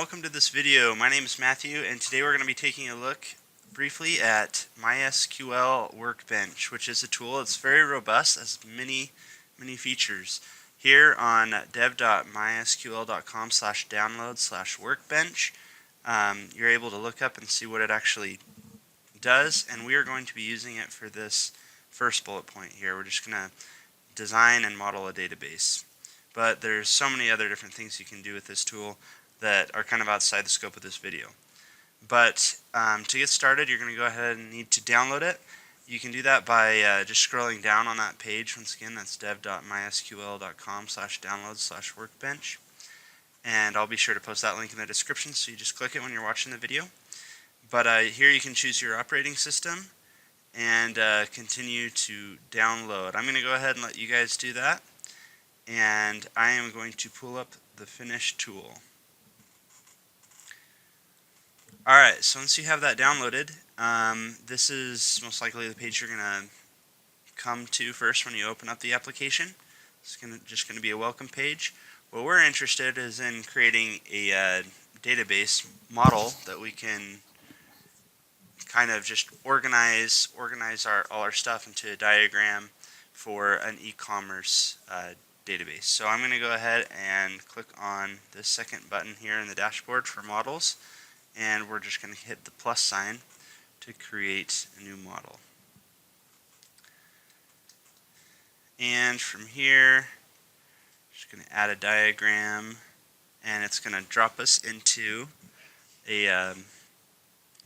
welcome to this video. My name is Matthew, and today we're going to be taking a look briefly at Mysql Workbench, which is a tool that's very robust, has many features. Here on dev.mysql.com/download/workbench, you're able to look up and see what it actually does, and we are going to be using it for this first bullet point here. We're just going to design and model a database. But there's so many other different things you can do with this tool that are kind of outside the scope of this video. But to get started, you're going to go ahead and need to download it. You can do that by just scrolling down on that page. Once again, that's dev.mysql.com/download/workbench. And I'll be sure to post that link in the description, so you just click it when you're watching the video. But here you can choose your operating system and continue to download. I'm going to go ahead and let you guys do that. And I am going to pull up the finished tool. Alright, so once you have that downloaded, this is most likely the page you're going to come to first when you open up the application. It's just going to be a welcome page. What we're interested is in creating a database model that we can kind of just organize all our stuff into a diagram for an e-commerce database. So I'm going to go ahead and click on this second button here in the dashboard for models, and we're just going to hit the plus sign to create a new model. And from here, just going to add a diagram, and it's going to drop us into a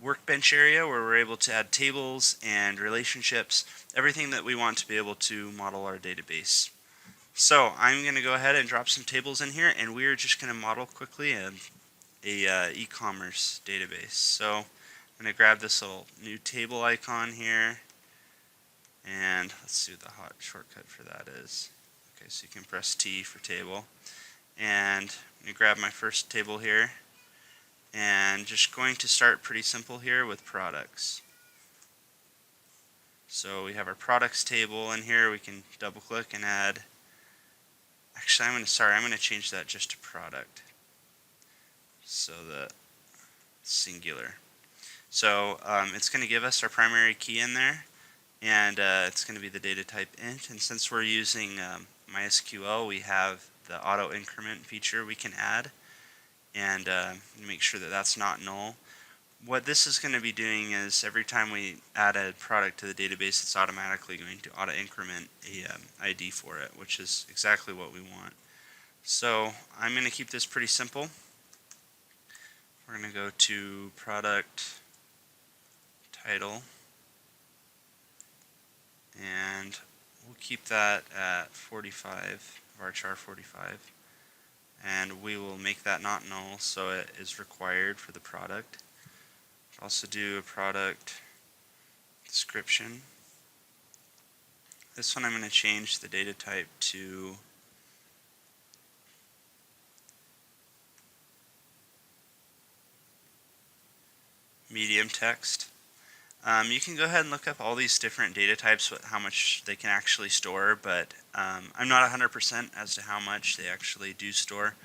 workbench area where we're able to add tables and relationships, everything that we want to be able to model our database. So I'm going to go ahead and drop some tables in here, and we're just going to model quickly a e-commerce database. So I'm going to grab this little new table icon here, and let's see what the hot shortcut for that is. Okay, so you can press T for table, and I'm going to grab my first table here, and just going to start pretty simple here with products. So we have our products table in here. We can double click and add. Actually, I'm going to change that just to product, so that it's singular. So it's going to give us our primary key in there, and it's going to be the data type int. And since we're using MySQL, we have the auto increment feature we can add, and make sure that that's not null. What this is going to be doing is every time we add a product to the database, it's automatically going to auto increment a ID for it, which is exactly what we want. So I'm going to keep this pretty simple. We're going to go to product title, and we'll keep that at 45, varchar 45, and we will make that not null, so it is required for the product. Also do a product description. This one I'm going to change the data type to medium text. You can go ahead and look up all these different data types, how much they can actually store, but I'm not 100% as to how much they actually do store.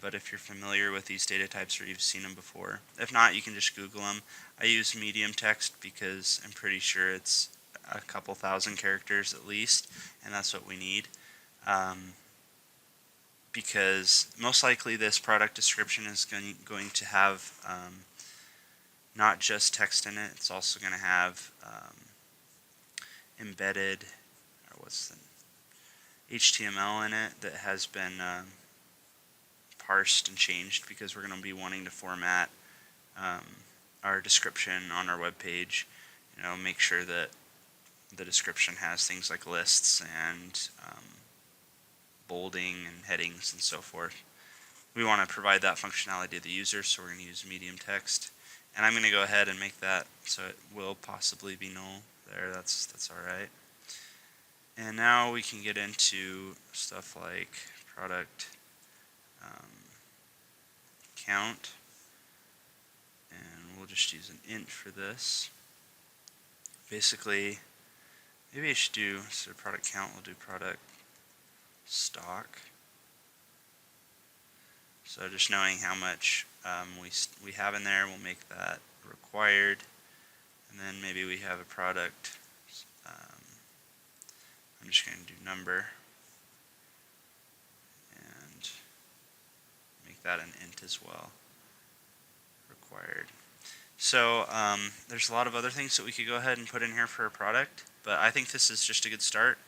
But if you're familiar with these data types or you've seen them before, if not, you can just Google them. I use medium text because I'm pretty sure it's a couple thousand characters at least, and that's what we need. Because most likely this product description is going to have not just text in it, it's also going to have embedded, or what's the HTML in it that has been parsed and changed, because we're going to be wanting to format our description on our web page. Make sure that the description has things like lists and bolding and headings and so forth. We want to provide that functionality to the user, so we're going to use medium text. And I'm going to go ahead and make that so it will possibly be null there. That's alright. And now we can get into stuff like product count, and we'll just use an int for this. Basically, maybe I should do, instead of product count, we'll do product stock. So just knowing how much we have in there will make that required. And then maybe we have a product. I'm just going to do number and make that an int as well. Required. So there's a lot of other things that we could go ahead and put in here for a product, but I think this is just a good start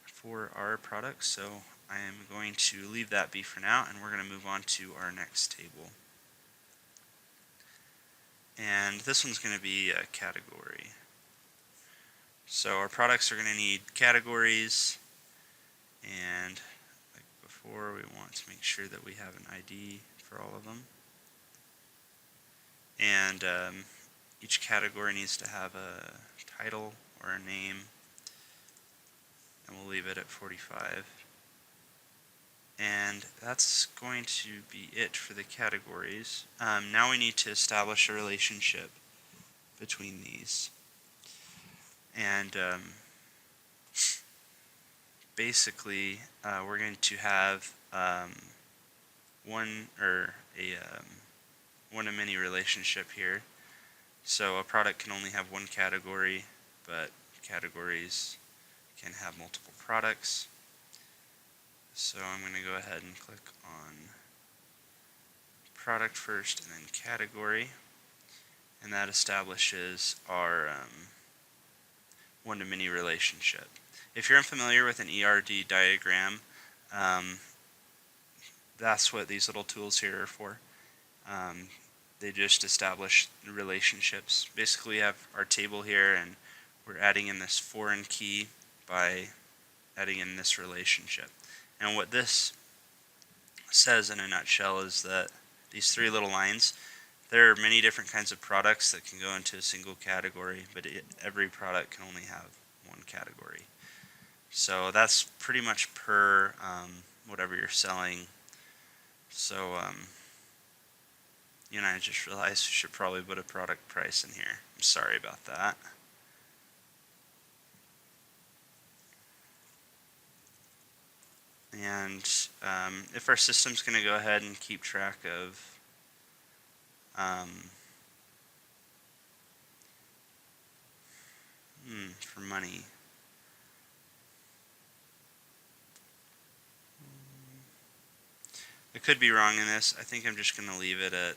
for our product. So I am going to leave that be for now, and we're going to move on to our next table. And this one's going to be a category. So our products are going to need categories, and like before, we want to make sure that we have an ID for all of them. And each category needs to have a title or a name, and we'll leave it at 45. And that's going to be it for the categories. Now we need to establish a relationship between these. And basically, we're going to have one-to-many relationship here. So a product can only have one category, but categories can have multiple products. So I'm going to go ahead and click on product first and then category, and that establishes our one-to-many relationship. If you're unfamiliar with an ERD diagram, that's what these little tools here are for. They just establish relationships. Basically, we have our table here, and we're adding in this foreign key by adding in this relationship. And what this says in a nutshell is that these three little lines, there are many different kinds of products that can go into a single category, but every product can only have one category. So that's pretty much per whatever you're selling. So I just realized we should probably put a product price in here. I'm sorry about that. And if our system's going to go ahead and keep track of for money, I could be wrong in this. I think I'm just going to leave it at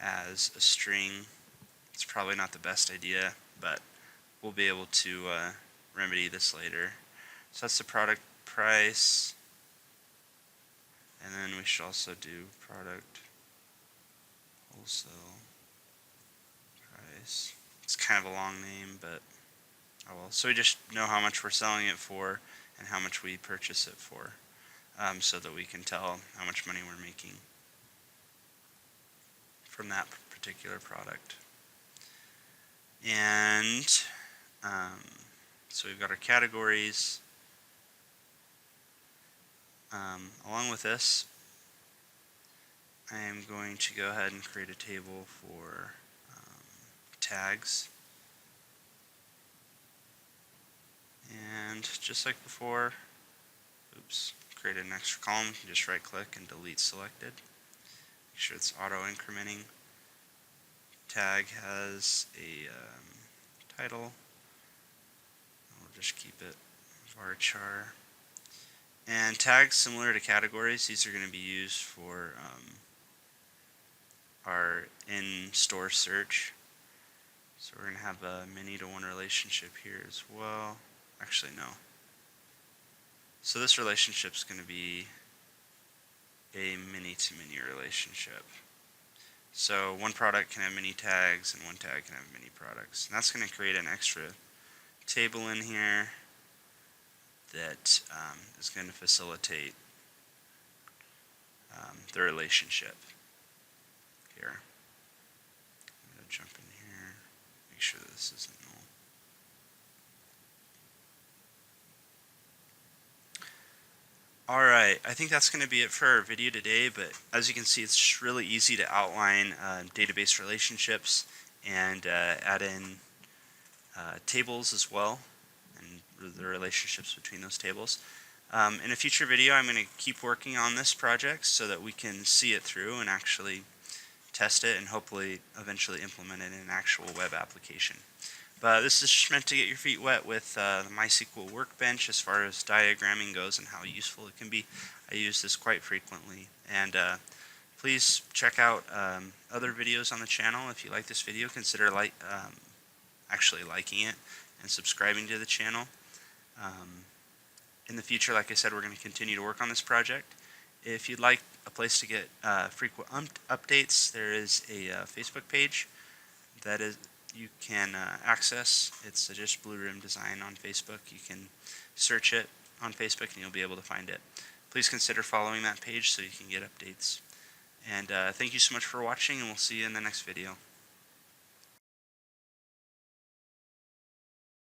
as a string. It's probably not the best idea, but we'll be able to remedy this later. So that's the product price, and then we should also do product wholesale price. It's kind of a long name, but oh well. So we just know how much we're selling it for and how much we purchase it for, so that we can tell how much money we're making from that particular product. And so we've got our categories. Along with this, I am going to go ahead and create a table for tags. And just like before, create an extra column. Just right click and delete selected. Make sure it's auto incrementing. Tag has a title. We'll just keep it varchar. And tags, similar to categories, these are going to be used for our in-store search. So we're going to have a many-to-one relationship here as well. Actually, no. So this relationship is going to be a many-to-many relationship. So one product can have many tags, and one tag can have many products. And that's going to create an extra table in here that is going to facilitate the relationship here. I'm going to jump in here, make sure this isn't null. Alright, I think that's going to be it for our video today, but as you can see, it's just really easy to outline database relationships and add in tables as well, and the relationships between those tables. In a future video, I'm going to keep working on this project so that we can see it through and actually test it and hopefully eventually implement it in an actual web application. But this is just meant to get your feet wet with the Mysql Workbench as far as diagramming goes and how useful it can be. I use this quite frequently. And please check out other videos on the channel. If you like this video, consider actually liking it and subscribing to the channel. In the future, like I said, we're going to continue to work on this project. If you'd like a place to get frequent updates, there is a Facebook page that you can access. It's just Blue Rim Design on Facebook. You can search it on Facebook and you'll be able to find it. Please consider following that page so you can get updates. And thank you so much for watching, and we'll see you in the next video.